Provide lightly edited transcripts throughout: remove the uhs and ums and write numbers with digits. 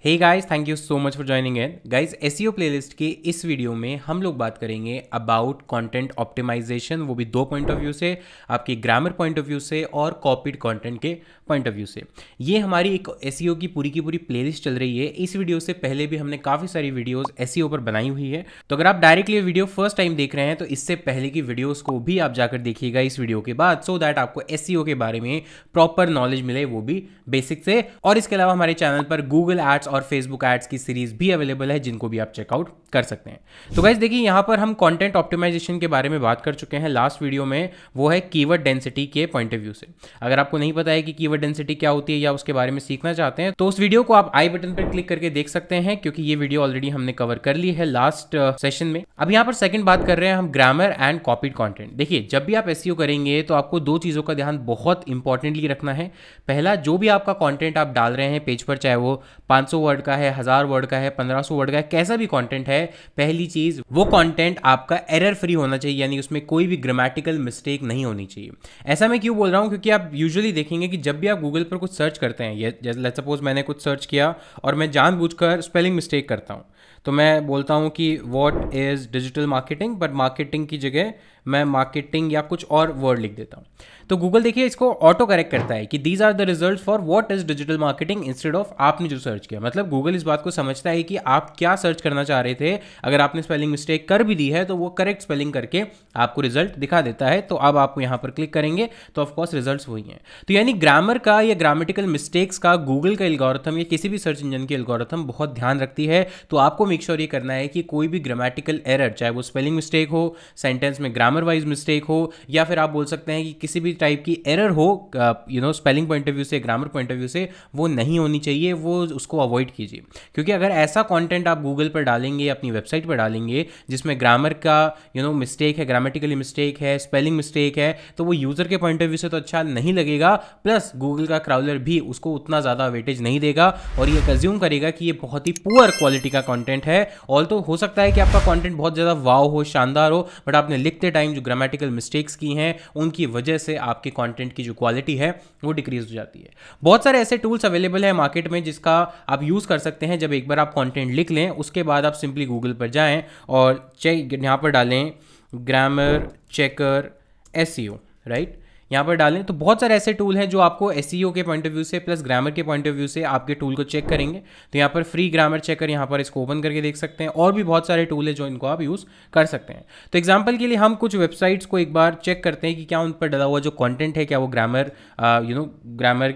Hey guys, thank you so much for joining in. Guys, SEO playlist के इस video में हम लोग बात करेंगे अबाउट कंटेंट ऑप्टिमाइजेशन, वो भी दो पॉइंट ऑफ व्यू से, आपकी ग्रामर पॉइंट ऑफ व्यू से और कॉपीड कंटेंट के पॉइंट ऑफ व्यू से। ये हमारी एक एसईओ की पूरी प्लेलिस्ट चल रही है। इस वीडियो से पहले भी हमने काफ़ी सारी वीडियोस एसईओ पर बनाई हुई है, तो अगर आप डायरेक्टली ये वीडियो फर्स्ट टाइम देख रहे हैं तो इससे पहले की वीडियोस को भी आप जाकर देखिएगा इस वीडियो के बाद, सो दैट आपको एसईओ के बारे में प्रॉपर नॉलेज मिले, वो भी बेसिक से। और इसके अलावा हमारे चैनल पर गूगल एड्स और फेसबुक एड्स की सीरीज भी अवेलेबल है, जिनको भी आप चेकआउट कर सकते हैं। तो गाइस देखिए, यहां पर हम कंटेंट ऑप्टिमाइजेशन के बारे में बात कर चुके हैं लास्ट वीडियो में, वो है कीवर्ड डेंसिटी के पॉइंट ऑफ व्यू से। अगर आपको नहीं पता है कि कीवर्ड डेंसिटी क्या होती है या उसके बारे में सीखना चाहते हैं तो उस वीडियो को आप आई बटन पर क्लिक करके देख सकते हैं, क्योंकि ये वीडियो ऑलरेडी हमने कवर कर ली है लास्ट सेशन में। अब यहां पर सेकंड बात कर रहे हैं हम ग्रामर एंड कॉपीड कंटेंट। देखिए, जब भी आप एसईओ करेंगे तो आपको दो चीजों का ध्यान बहुत इंपॉर्टेंटली रखना है। पहला, जो भी आपका कंटेंट आप डाल रहे हैं पेज पर, चाहे वो 500 वर्ड का है, 1000 वर्ड का है, 1500 वर्ड का है, कैसा भी कंटेंट है, पहली चीज वो कंटेंट आपका एरर फ्री होना चाहिए, यानी उसमें कोई भी ग्रामेटिकल मिस्टेक नहीं होनी चाहिए। ऐसा मैं क्यों बोल रहा हूं, क्योंकि आप यूजुअली देखेंगे कि जब भी आप गूगल पर कुछ सर्च करते हैं, लेट्स सपोज मैंने कुछ सर्च किया और मैं जानबूझकर स्पेलिंग मिस्टेक करता हूं, तो मैं बोलता हूं कि what is digital marketing, but marketing की जगह मैं मार्केटिंग या कुछ और वर्ड लिख देता हूं। तो गूगल देखिए इसको ऑटो करेक्ट करता है कि these are the results for what is digital marketing instead of आपने जो सर्च किया। मतलब गूगल इस बात को समझता है कि आप क्या सर्च करना चाह रहे थे। अगर आपने स्पेलिंग मिस्टेक कर भी दी है तो वो करेक्ट स्पेलिंग करके आपको रिजल्ट दिखा देता है। तो अब आप यहाँ पर क्लिक करेंगे तो ऑफकोर्स रिजल्ट वही हैं। तो यानी ग्रामर का या ग्रामेटिकल मिस्टेक्स का गूगल का एल्गोरिथम या किसी भी सर्च इंजन की एल्गोरिथम बहुत ध्यान रखती है। तो आपको मेक श्योर ये करना है कि कोई भी ग्रामेटिकल एरर, चाहे वो स्पेलिंग मिस्टेक हो, सेंटेंस में ग्रामर वाइज मिस्टेक हो, या फिर आप बोल सकते हैं कि किसी भी टाइप की एरर हो, स्पेलिंग पॉइंट ऑफ व्यू से, ग्रामर पॉइंट ऑफ व्यू से, वो नहीं होनी चाहिए। वो उसको अवॉइड कीजिए, क्योंकि अगर ऐसा कंटेंट आप गूगल पर डालेंगे, अपनी वेबसाइट पर डालेंगे, जिसमें ग्रामर का मिस्टेक है, ग्रामेटिकली मिस्टेक है, स्पेलिंग मिस्टेक है, तो वो यूजर के पॉइंट ऑफ व्यू से तो अच्छा नहीं लगेगा। प्लस गूगल का क्राउलर भी उसको उतना ज़्यादा वेटेज नहीं देगा और ये कंज्यूम करेगा कि ये बहुत ही पुअर क्वालिटी का कंटेंट है। ऑल तो हो सकता है कि आपका कंटेंट बहुत ज़्यादा वाव हो, शानदार हो, बट आपने लिखते टाइम जो ग्रामेटिकल मिस्टेक्स की हैं उनकी वजह से आपके कंटेंट की जो क्वालिटी है वो डिक्रीज हो जाती है। बहुत सारे ऐसे टूल्स अवेलेबल है मार्केट में जिसका आप यूज़ कर सकते हैं। जब एक बार आप कंटेंट लिख लें, उसके बाद आप सिंपली गूगल पर जाएं और यहाँ पर डालें ग्रामर चेकर एसईओ, राइट, यहाँ पर डालें तो बहुत सारे ऐसे टूल हैं जो आपको एसईओ के पॉइंट ऑफ व्यू से प्लस ग्रामर के पॉइंट ऑफ व्यू से आपके टूल को चेक करेंगे। तो यहाँ पर फ्री ग्रामर चेकर, यहाँ पर इसको ओपन करके देख सकते हैं, और भी बहुत सारे टूल है जो इनको आप यूज़ कर सकते हैं। तो एग्जांपल के लिए हम कुछ वेबसाइट्स को एक बार चेक करते हैं कि क्या उन पर डाला हुआ जो कंटेंट है, क्या वो grammar grammar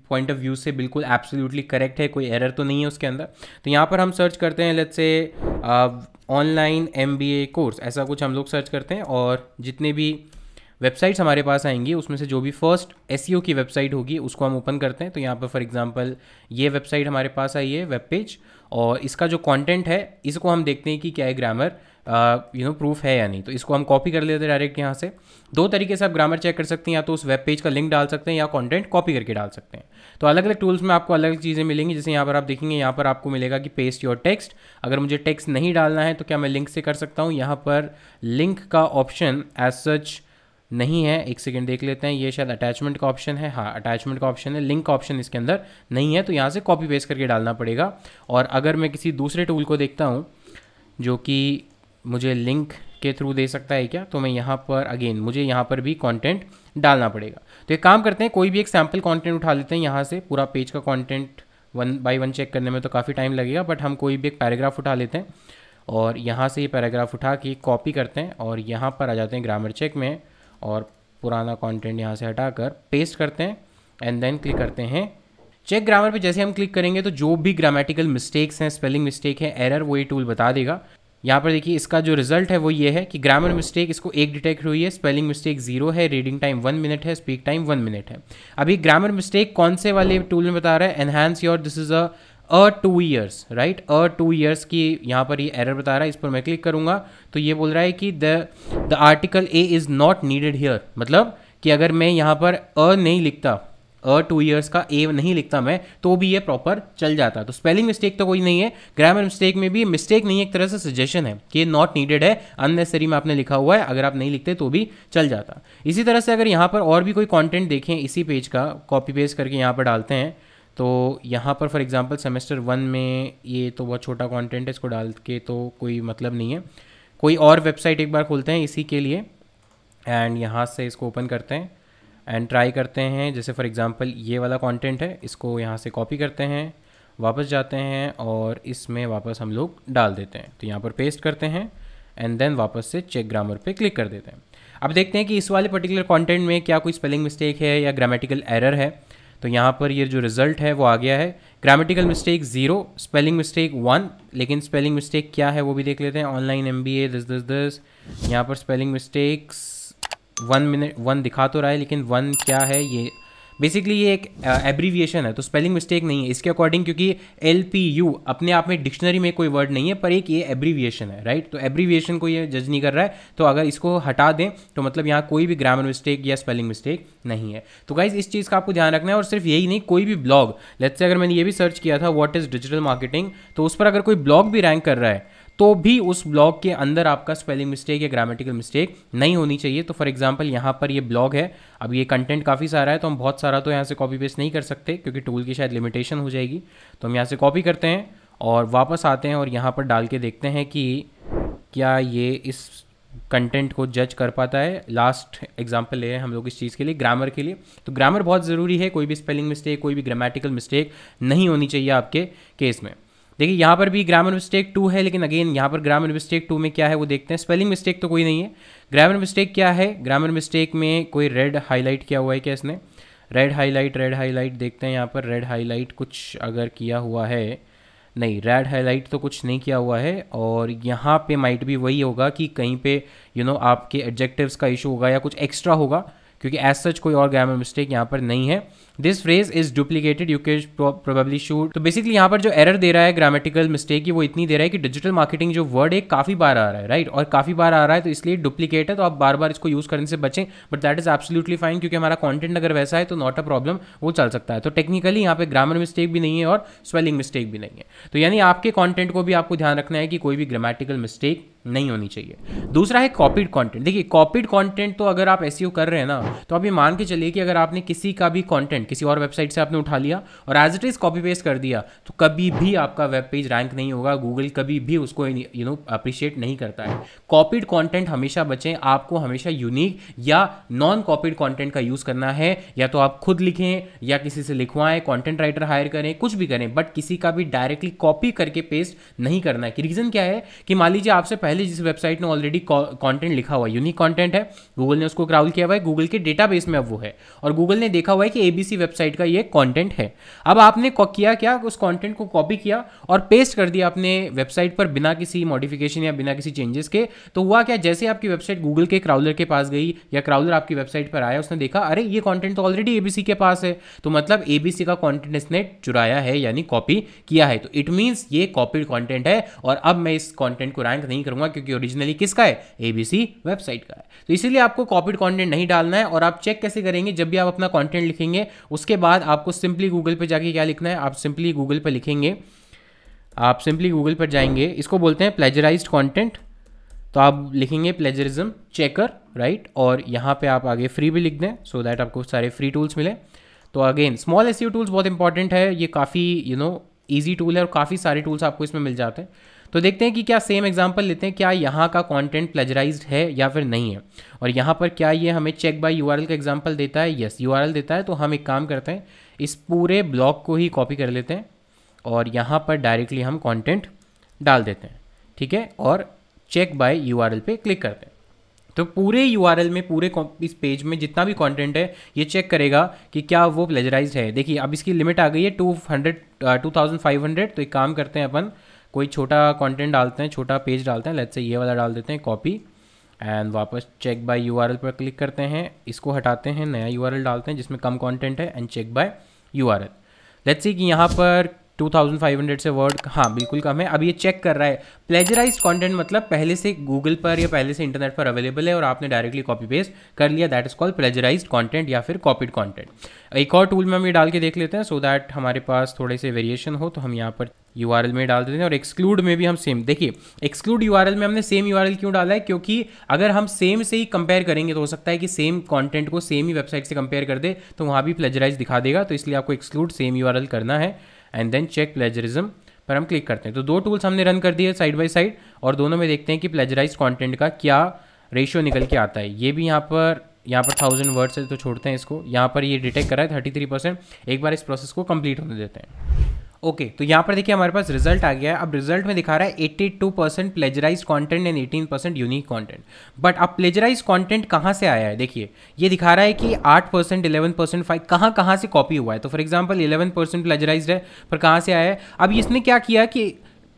point of view से बिल्कुल एब्सोल्युटली करेक्ट है, कोई एरर तो नहीं है उसके अंदर। तो यहाँ पर हम सर्च करते हैं, let's say online MBA course, ऐसा कुछ हम लोग सर्च करते हैं, और जितने भी वेबसाइट्स हमारे पास आएंगी उसमें से जो भी फर्स्ट एसईओ की वेबसाइट होगी उसको हम ओपन करते हैं। तो यहाँ पर फॉर एग्जांपल ये वेबसाइट हमारे पास आई है, वेब पेज, और इसका जो कंटेंट है इसको हम देखते हैं कि क्या है ग्रामर प्रूफ है या नहीं। तो इसको हम कॉपी कर लेते हैं डायरेक्ट यहाँ से। दो तरीके से आप ग्रामर चेक कर सकते हैं, या तो उस वेब पेज का लिंक डाल सकते हैं या कंटेंट कॉपी करके डाल सकते हैं। तो अलग अलग टूल्स में आपको अलग अलग चीज़ें मिलेंगी। जैसे यहाँ पर आप देखेंगे, यहाँ पर आपको मिलेगा कि पेस्ट योर टेक्स्ट। अगर मुझे टेक्स्ट नहीं डालना है तो क्या मैं लिंक से कर सकता हूँ? यहाँ पर लिंक का ऑप्शन एज सच नहीं है। एक सेकेंड देख लेते हैं, ये शायद अटैचमेंट का ऑप्शन है। हाँ, अटैचमेंट का ऑप्शन है, लिंक का ऑप्शन इसके अंदर नहीं है, तो यहाँ से कॉपी पेस्ट करके डालना पड़ेगा। और अगर मैं किसी दूसरे टूल को देखता हूँ जो कि मुझे लिंक के थ्रू दे सकता है क्या, तो मैं यहाँ पर अगेन मुझे यहाँ पर भी कंटेंट डालना पड़ेगा। तो एक काम करते हैं, कोई भी एक सैम्पल कंटेंट उठा लेते हैं यहाँ से। पूरा पेज का कंटेंट 1 by 1 चेक करने में तो काफ़ी टाइम लगेगा, बट हम कोई भी एक पैराग्राफ उठा लेते हैं और यहाँ से ये पैराग्राफ उठा के कॉपी करते हैं और यहाँ पर आ जाते हैं ग्रामर चेक में, और पुराना कंटेंट यहाँ से हटाकर पेस्ट करते हैं एंड देन क्लिक करते हैं चेक ग्रामर पे। जैसे हम क्लिक करेंगे तो जो भी ग्रामेटिकल मिस्टेक्स हैं, स्पेलिंग मिस्टेक है, एरर, वो ये टूल बता देगा। यहाँ पर देखिए इसका जो रिजल्ट है वो ये है कि ग्रामर मिस्टेक इसको 1 डिटेक्ट हुई है, स्पेलिंग मिस्टेक 0 है, रीडिंग टाइम 1 मिनट है, स्पीक टाइम 1 मिनट है। अभी ग्रामर मिस्टेक कौन से वाले टूल में बता रहा है? Enhance your, this is 2 years, right, 2 years की यहाँ पर ये एरर बता रहा है। इस पर मैं क्लिक करूँगा तो ये बोल रहा है कि the article A is not needed here. मतलब कि अगर मैं यहाँ पर नहीं लिखता, 2 years का ए नहीं लिखता मैं, तो भी ये प्रॉपर चल जाता। तो स्पेलिंग मिस्टेक तो कोई नहीं है, ग्रामर मिस्टेक में भी मिस्टेक नहीं है, एक तरह से सजेशन है कि ये नॉट नीडेड है, अननेसेसरी में आपने लिखा हुआ है, अगर आप नहीं लिखते तो भी चल जाता। इसी तरह से अगर यहाँ पर और भी कोई कंटेंट देखें इसी पेज का, कॉपी पेस्ट करके यहाँ पर डालते हैं, तो यहाँ पर फॉर एग्जांपल सेमेस्टर 1 में ये तो बहुत छोटा कंटेंट है, इसको डाल के तो कोई मतलब नहीं है। कोई और वेबसाइट एक बार खोलते हैं इसी के लिए एंड यहाँ से इसको ओपन करते हैं एंड ट्राई करते हैं। जैसे फॉर एग्जांपल ये वाला कंटेंट है, इसको यहाँ से कॉपी करते हैं, वापस जाते हैं और इसमें वापस हम लोग डाल देते हैं। तो यहाँ पर पेस्ट करते हैं एंड देन वापस से चेक ग्रामर पे क्लिक कर देते हैं। अब देखते हैं कि इस वाले पर्टिकुलर कंटेंट में क्या कोई स्पेलिंग मिस्टेक है या ग्रामेटिकल एरर है। तो यहाँ पर ये जो रिजल्ट है वो आ गया है, ग्रामेटिकल मिस्टेक 0, स्पेलिंग मिस्टेक 1। लेकिन स्पेलिंग मिस्टेक क्या है वो भी देख लेते हैं। ऑनलाइन MBA दिस यहाँ पर स्पेलिंग मिस्टेक्स 1 दिखा तो रहा है, लेकिन 1 क्या है ये, बेसिकली ये एक एब्रीविएशन है, तो स्पेलिंग मिस्टेक नहीं है इसके अकॉर्डिंग, क्योंकि LPU अपने आप में डिक्शनरी में कोई वर्ड नहीं है, पर एक ये एब्रीविएशन है, राइट। तो एब्रीविएशन को ये जज नहीं कर रहा है, तो अगर इसको हटा दें तो मतलब यहाँ कोई भी ग्रामर मिस्टेक या स्पेलिंग मिस्टेक नहीं है। तो गाइज इस चीज़ का आपको ध्यान रखना है। और सिर्फ यही नहीं, कोई भी ब्लॉग, लेट्स से अगर मैंने ये भी सर्च किया था व्हाट इज़ डिजिटल मार्केटिंग, तो उस पर अगर कोई ब्लॉग भी रैंक कर रहा है तो भी उस ब्लॉग के अंदर आपका स्पेलिंग मिस्टेक या ग्रामेटिकल मिस्टेक नहीं होनी चाहिए। तो फॉर एग्जांपल यहाँ पर ये ब्लॉग है, अब ये कंटेंट काफ़ी सारा है तो हम बहुत सारा तो यहाँ से कॉपी पेस्ट नहीं कर सकते क्योंकि टूल की शायद लिमिटेशन हो जाएगी। तो हम यहाँ से कॉपी करते हैं और वापस आते हैं और यहाँ पर डाल के देखते हैं कि क्या ये इस कंटेंट को जज कर पाता है। लास्ट एग्जाम्पल ले हम लोग इस चीज़ के लिए, ग्रामर के लिए। तो ग्रामर बहुत ज़रूरी है, कोई भी स्पेलिंग मिस्टेक, कोई भी ग्रामेटिकल मिस्टेक नहीं होनी चाहिए आपके केस में। देखिए यहाँ पर भी ग्रामर मिस्टेक 2 है, लेकिन अगेन यहाँ पर ग्रामर मिस्टेक 2 में क्या है वो देखते हैं। स्पेलिंग मिस्टेक तो कोई नहीं है, ग्रामर मिस्टेक क्या है। ग्रामर मिस्टेक में कोई रेड हाईलाइट किया हुआ है क्या इसने, रेड हाईलाइट देखते हैं यहाँ पर। रेड हाईलाइट कुछ अगर किया हुआ है, नहीं, रेड हाईलाइट तो कुछ नहीं किया हुआ है। और यहाँ पे माइट भी वही होगा कि कहीं पे आपके एडजेक्टिव्स का इशू होगा या कुछ एक्स्ट्रा होगा, क्योंकि एज सच कोई और ग्रामर मिस्टेक यहाँ पर नहीं है। This phrase is duplicated, you can probably should. तो बेसिकली यहाँ पर जो एरर दे रहा है ग्रामेटिकल मिस्टेक की, वो इतनी दे रहा है कि डिजिटल मार्केटिंग जो वर्ड है काफ़ी बार आ रहा है, राइट, और काफ़ी बार आ रहा है तो इसलिए डुप्लीकेट है। तो आप बार बार इसको यूज़ करने से बचें, but that is absolutely fine, क्योंकि हमारा कॉन्टेंट अगर वैसा है तो नॉट अ प्रॉब्लम, वो चल सकता है। तो टेक्निकली यहाँ पे ग्रामर मिस्टेक भी नहीं है और स्पेलिंग मिस्टेक भी नहीं है। तो यानी आपके कॉन्टेंट को भी आपको ध्यान रखना है कि कोई भी ग्रामेटिकल मिस्टेक नहीं होनी चाहिए। दूसरा है कॉपीड कंटेंट। देखिए कॉपीड कंटेंट तो अगर आप एसईओ कर रहे हैं ना, तो आप ये मान के चलिए कि अगर आपने किसी का भी कंटेंट किसी और वेबसाइट से आपने उठा लिया और as it is copy paste कर दिया, तो कभी भी आपका वेब पेज रैंक नहीं होगा, गूगल कभी भी उसको अप्रिशिएट नहीं करता है। कॉपीड कंटेंट हमेशा बचें, आपको हमेशा यूनिक या नॉन कॉपीड कंटेंट का यूज करना है। या तो आप खुद लिखें या किसी से लिखवाएं, कंटेंट राइटर हायर करें, कुछ भी करें, बट किसी का भी डायरेक्टली कॉपी करके पेस्ट नहीं करना है। कि रीजन क्या है कि मान लीजिए आपसे पहले जिस वेबसाइट ने ऑलरेडी कंटेंट लिखा हुआ है, यूनिक कंटेंट है, गूगल ने उसको क्राउल किया हुआ है, गूगल के डेटाबेस में अब वो है, और गूगल ने देखा हुआ है कि एबीसी वेबसाइट का ये कंटेंट है। अब आपने किया क्या, उस कंटेंट को कॉपी किया और पेस्ट कर दिया अपने वेबसाइट पर बिना किसी मॉडिफिकेशन या बिना किसी चेंजेस के। तो हुआ क्या, जैसे आपकी वेबसाइट गूगल के क्राउलर के पास गई या क्राउलर आपकी वेबसाइट पर आया, उसने देखा अरे ये कंटेंट तो ऑलरेडी एबीसी के पास है, तो मतलब एबीसी का कंटेंट इसने चुराया है यानी कॉपी किया है। तो इट मींस ये कॉपीड कंटेंट है और अब मैं इस कंटेंट को रैंक नहीं करूंगा क्योंकि ओरिजिनली किसका है, एबीसी वेबसाइट का है। तो इसीलिए आपको कॉपीड कंटेंट नहीं डालना है। और आप चेक कैसे करेंगे, जब भी आप अपना कंटेंट लिखेंगे उसके बाद आपको सिंपली गूगल पे जाके क्या लिखना है, आप सिंपली गूगल पे लिखेंगे, आप सिंपली गूगल पर जाएंगे, इसको बोलते हैं प्लेजराइज्ड कंटेंट, तो आप लिखेंगे प्लेजरिज्म चेकर, राइट, और यहाँ पे आप आगे फ्री भी लिख दें सो दैट आपको सारे फ्री टूल्स मिले। तो अगेन स्मॉल एसईओ टूल्स बहुत इंपॉर्टेंट है, ये काफ़ी ईजी टूल है और काफ़ी सारे टूल्स आपको इसमें मिल जाते हैं। तो देखते हैं कि क्या सेम एग्जांपल लेते हैं, क्या यहाँ का कंटेंट प्लेजराइज्ड है या फिर नहीं है। और यहाँ पर क्या ये हमें चेक बाय यूआरएल का एग्जांपल देता है, यस यूआरएल देता है। तो हम एक काम करते हैं, इस पूरे ब्लॉक को ही कॉपी कर लेते हैं और यहाँ पर डायरेक्टली हम कंटेंट डाल देते हैं, ठीक है, और चेक बाय यूआरएल पे क्लिक करते हैं। तो पूरे यूआरएल में, पूरे इस पेज में जितना भी कंटेंट है ये चेक करेगा कि क्या वो प्लेजराइज्ड है। देखिए अब इसकी लिमिट आ गई है 2500। तो एक काम करते हैं, अपन कोई छोटा कंटेंट डालते हैं, छोटा पेज डालते हैं, लेट्स से ये वाला डाल देते हैं, कॉपी, एंड वापस चेक बाय यूआरएल पर क्लिक करते हैं, इसको हटाते हैं, नया यूआरएल डालते हैं जिसमें कम कंटेंट है and check by URL. Let's see कि यहाँ पर 2500 से वर्ड, हाँ बिल्कुल कम है। अब ये चेक कर रहा है प्लेजराइज्ड कंटेंट मतलब पहले से गूगल पर या पहले से इंटरनेट पर अवेलेबल है और आपने डायरेक्टली कॉपी पेस्ट कर लिया, दैट इज कॉल्ड प्लेजराइज्ड कंटेंट या फिर कॉपीड कंटेंट। एक और टूल में हम ये डाल के देख लेते हैं सो दैट हमारे पास थोड़े से वेरिएशन हो। तो हम यहाँ पर URL में डाल देते हैं और एक्सक्लूड में भी हम सेम, देखिए एक्सक्लूड URL में हमने सेम URL क्यों डाला है, क्योंकि अगर हम सेम से ही कंपेयर करेंगे तो हो सकता है कि सेम कंटेंट को सेम ही वेबसाइट से कंपेयर कर दे तो वहाँ भी प्लेजराइज दिखा देगा, तो इसलिए आपको एक्सक्लूड सेम URL करना है एंड देन चेक प्लेजरिज्म पर हम क्लिक करते हैं। तो दो टूल्स हमने रन कर दिए साइड बाय साइड और दोनों में देखते हैं कि प्लेजराइज कंटेंट का क्या रेशियो निकल के आता है। ये भी यहाँ पर 1000 वर्ड्स है तो छोड़ते हैं इसको, यहाँ पर ये डिटेक्ट कर रहा है 33%। एक बार इस प्रोसेस को कंप्लीट होने देते हैं। ओके तो यहाँ पर देखिए हमारे पास रिजल्ट आ गया है। अब रिजल्ट में दिखा रहा है 82% plagiarise content and 18% unique content. But अब प्लेजराइज कंटेंट कहाँ से आया है, देखिए ये दिखा रहा है कि 8%, 11%, 5 कहाँ से कॉपी हुआ है। तो फॉर एग्जांपल 11% प्लेजराइज्ड है, पर कहाँ से आया है। अब इसने क्या किया कि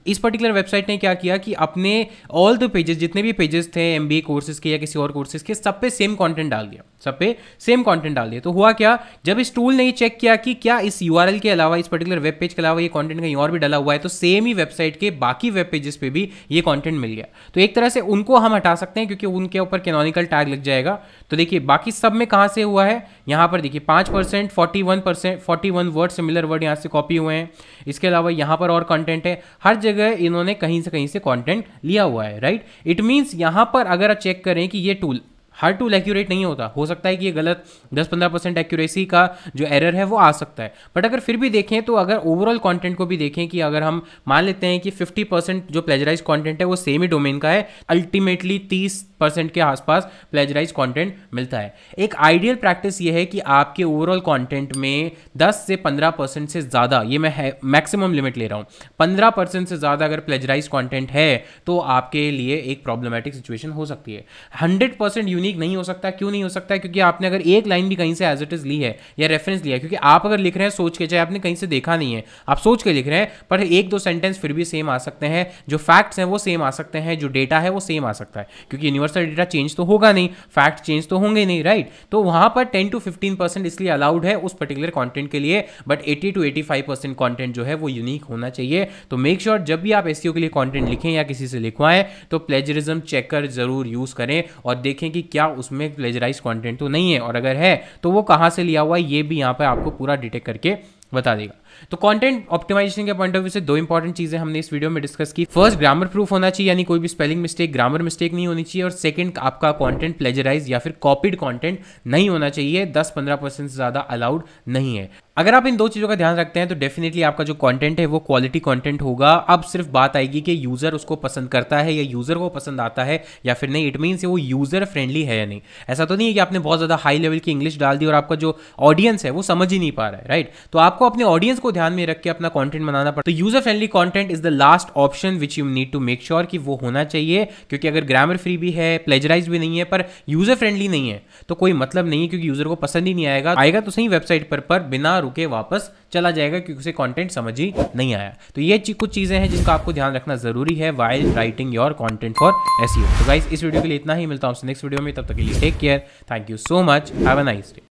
इस पर्टिकुलर वेबसाइट ने क्या किया कि अपने ऑल द पेजेस, जितने भी पेजेस थे MBA कोर्सेज के या किसी और कोर्सेज के, सब पे सेम कंटेंट डाल दिया, सब पे सेम कंटेंट डाल दिया। तो हुआ क्या, जब इस टूल ने ये चेक किया कि क्या इस URL के अलावा, इस पर्टिकुलर वेब पेज के अलावा ये कंटेंट कहीं और भी डाला हुआ है, तो सेम ही वेबसाइट के बाकी वेब पेजेस पे भी ये कंटेंट मिल गया। तो एक तरह से उनको हम हटा सकते हैं क्योंकि उनके ऊपर कैनोनिकल टैग लग जाएगा। तो देखिए बाकी सब में कहाँ से हुआ है, यहाँ पर देखिए 5%, 41 वर्ड, सिमिलर वर्ड यहाँ से कॉपी हुए हैं। इसके अलावा यहाँ पर और कंटेंट है, हर जगह इन्होंने कहीं से कंटेंट लिया हुआ है, राइट। इट मीन्स यहाँ पर अगर आप चेक करें कि ये टूल, हर टूल एक्यूरेट नहीं होता, हो सकता है कि ये गलत 10-15% एक्यूरेसी का जो एरर है वो आ सकता है। बट अगर फिर भी देखें तो अगर ओवरऑल कंटेंट को भी देखें कि अगर हम मान लेते हैं कि 50% जो प्लेजराइज कंटेंट है वो सेम ही डोमेन का है, अल्टीमेटली 30% के आसपास प्लेजराइज कंटेंट मिलता है। एक आइडियल प्रैक्टिस ये है कि आपके ओवरऑल कंटेंट में 10 से 15% से ज़्यादा, ये मैं मैक्सिमम लिमिट ले रहा हूँ, 15% से ज़्यादा अगर प्लेजराइज कंटेंट है तो आपके लिए एक प्रॉब्लमेटिक सिचुएशन हो सकती है। 100% यूनिक नहीं हो सकता। क्यों नहीं हो सकता, क्योंकि आपने अगर एक लाइन भी कहीं से एज इट इज ली है या रेफरेंस लिया है, क्योंकि आप अगर लिख रहे हैं सोच के, चाहे आपने कहीं से देखा नहीं है, आप सोच के लिख रहे हैं, पर एक दो सेंटेंस फिर भी सेम आ सकते हैं, जो फैक्ट्स हैं वो सेम आ सकते हैं, जो डेटा है वो सेम आ सकता है, क्योंकि यूनिवर्सल डेटा चेंज तो होगा नहीं, फैक्ट चेंज तो होंगे नहीं, राइट। तो वहां पर 10 to 15% इसलिए अलाउड है उस पर्टिकुलर कंटेंट के लिए, बट 80 to 85% कंटेंट जो है वो यूनिक होना चाहिए। तो मेक श्योर जब भी आप एसईओ के लिए कंटेंट लिखें या किसी से लिखवाएं तो प्लेजरिज्म चेकर जरूर यूज करें और देखें कि क्या उसमें प्लेजराइज कंटेंट तो नहीं है, और अगर है तो वो कहां से लिया हुआ है ये भी यहां पे आपको पूरा डिटेक्ट करके बता देगा। तो कंटेंट ऑप्टिमाइजेशन के पॉइंट ऑफ व्यू से दो इंपॉर्टेंट चीजें हमने इस वीडियो में डिस्कस की। फर्स्ट, ग्रामर प्रूफ होना चाहिए, यानी कोई भी स्पेलिंग मिस्टेक, ग्रामर मिस्टेक नहीं होनी चाहिए। और सेकंड, आपका कंटेंट प्लेजराइज या फिर कॉपीड कंटेंट नहीं होना चाहिए, 10-15% से ज्यादा अलाउड नहीं है। अगर आप इन दो चीजों का ध्यान रखते हैं तो डेफिनेटली आपका जो कंटेंट है वो क्वालिटी कंटेंट होगा। अब सिर्फ बात आएगी कि यूजर उसको पसंद करता है या यूजर को पसंद आता है या फिर नहीं। इट मीन्स वो यूजर फ्रेंडली है या नहीं। ऐसा तो नहीं है कि आपने बहुत ज्यादा हाई लेवल की इंग्लिश डाल दी और आपका जो ऑडियंस है वो समझ ही नहीं पा रहा है, राइट। तो आपको अपने ऑडियंस को ध्यान में रख के अपना कंटेंट बनाना पड़ता है। तो user friendly content is the last option which you need to make sure कि वो होना चाहिए, क्योंकि अगर ग्रामर फ्री भी है, प्लेजराइज भी नहीं है, पर यूजर फ्रेंडली नहीं है तो कोई मतलब नहीं है, क्योंकि यूजर को पसंद ही नहीं आएगा तो सही वेबसाइट पर बिना रुके वापस चला जाएगा क्योंकि उसे कंटेंट समझ ही नहीं आया। तो ये कुछ चीजें हैं जिनका आपको ध्यान रखना जरूरी है while writing your content for SEO. तो गाइस इस वीडियो के लिए इतना ही, मिलता हूं आपसे नेक्स्ट वीडियो में, तब तक के लिए take care, thank you so much, have a nice day.